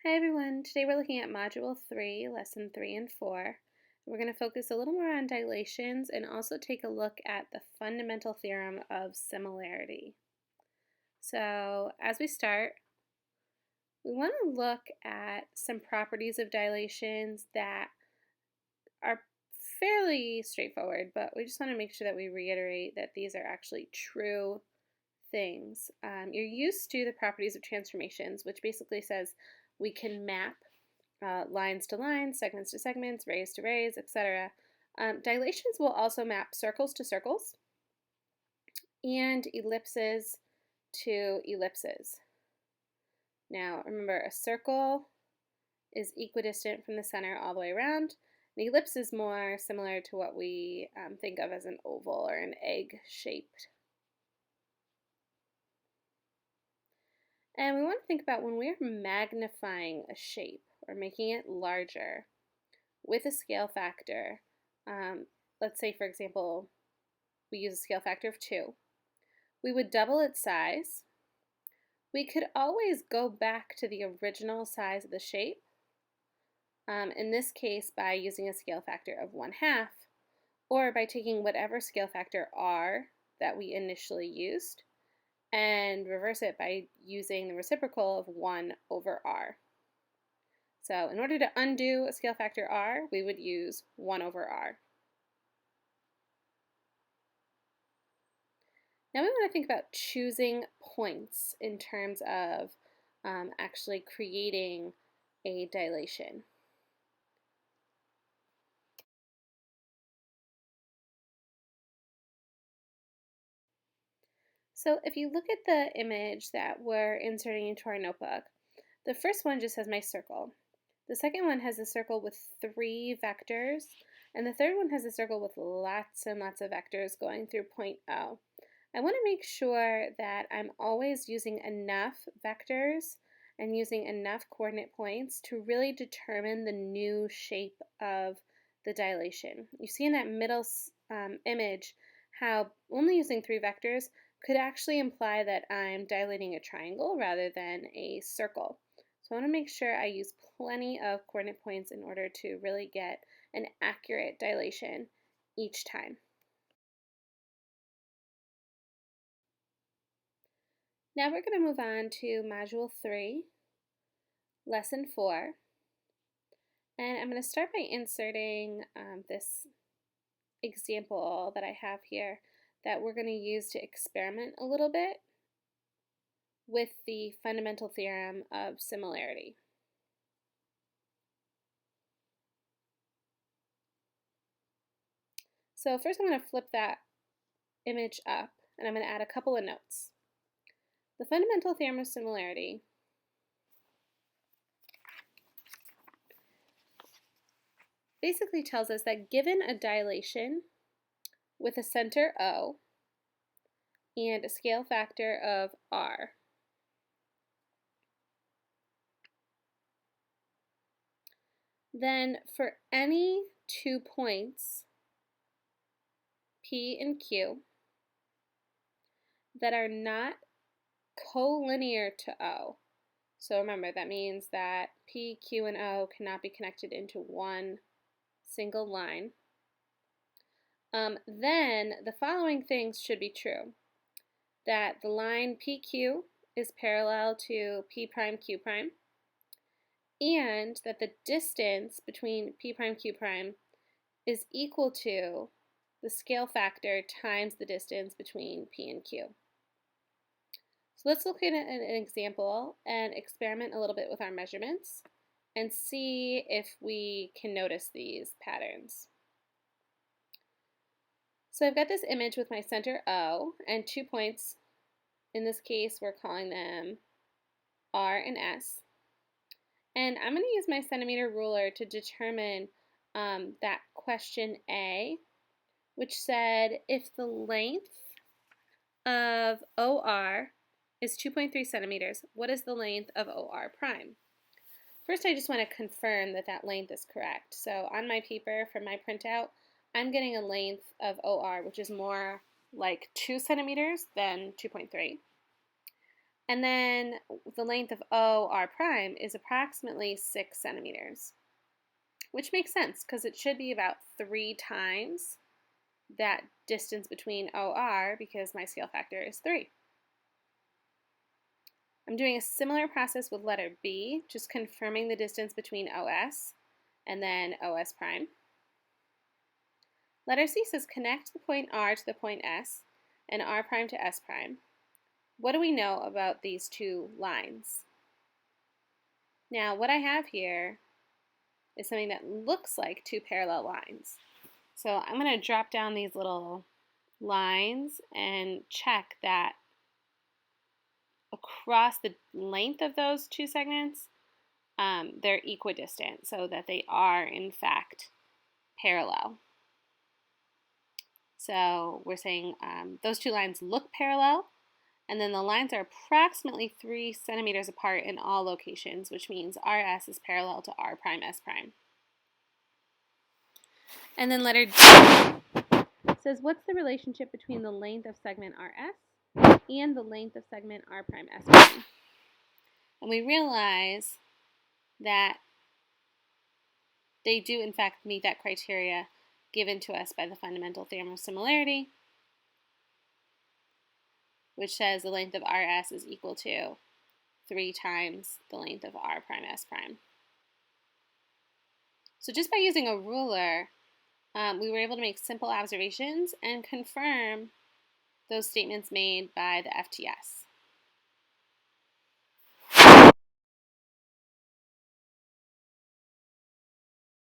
Hi everyone, today we're looking at Module 3, Lesson 3 and 4. We're going to focus a little more on dilations and also take a look at the fundamental theorem of similarity. So as we start, we want to look at some properties of dilations that are fairly straightforward, but we just want to make sure that we reiterate that these are actually true things. You're used to the properties of transformations, which basically says we can map lines to lines, segments to segments, rays to rays, etc. Dilations will also map circles to circles and ellipses to ellipses. Now remember, a circle is equidistant from the center all the way around. An ellipse is more similar to what we think of as an oval or an egg shaped. And we want to think about when we're magnifying a shape or making it larger with a scale factor. Let's say, for example, we use a scale factor of 2. We would double its size. We could always go back to the original size of the shape, in this case by using a scale factor of 1/2, or by taking whatever scale factor r that we initially used and reverse it by using the reciprocal of 1/r. So in order to undo a scale factor r, we would use 1/r. Now we want to think about choosing points in terms of actually creating a dilation. So if you look at the image that we're inserting into our notebook, the first one just has my circle. The second one has a circle with 3 vectors, and the third one has a circle with lots and lots of vectors going through point O. I want to make sure that I'm always using enough vectors and using enough coordinate points to really determine the new shape of the dilation. You see in that middle image how only using 3 vectors could actually imply that I'm dilating a triangle rather than a circle. So I want to make sure I use plenty of coordinate points in order to really get an accurate dilation each time. Now we're going to move on to Module 3, Lesson 4. And I'm going to start by inserting this example that I have here that we're going to use to experiment a little bit with the fundamental theorem of similarity. So first I'm going to flip that image up and I'm going to add a couple of notes. The fundamental theorem of similarity basically tells us that given a dilation with a center O and a scale factor of r, then for any 2 points, P and Q, that are not collinear to O, so remember that means that P, Q, and O cannot be connected into one single line, then the following things should be true. That the line PQ is parallel to P prime Q prime, and that the distance between P prime Q prime is equal to the scale factor times the distance between P and Q. So let's look at an example and experiment a little bit with our measurements and see if we can notice these patterns. So I've got this image with my center O and 2 points. In this case, we're calling them R and S. And I'm going to use my centimeter ruler to determine that question A, which said if the length of OR is 2.3 centimeters, what is the length of OR prime? First, I just want to confirm that that length is correct. So on my paper from my printout, I'm getting a length of OR which is more like 2 centimeters than 2.3. And then the length of OR prime is approximately 6 centimeters, which makes sense because it should be about 3 times that distance between OR because my scale factor is 3. I'm doing a similar process with letter B, just confirming the distance between OS and then OS prime. Letter C says connect the point R to the point S and R prime to S prime. What do we know about these two lines? Now, what I have here is something that looks like two parallel lines. So I'm going to drop down these little lines and check that across the length of those two segments, they're equidistant, so that they are, in fact, parallel. So we're saying those two lines look parallel, and then the lines are approximately 3 centimeters apart in all locations, which means RS is parallel to R prime S prime. And then letter D says, what's the relationship between the length of segment RS and the length of segment R prime S prime? And we realize that they do in fact meet that criteria given to us by the fundamental theorem of similarity, which says the length of RS is equal to 3 times the length of R prime S prime. So just by using a ruler, we were able to make simple observations and confirm those statements made by the FTS.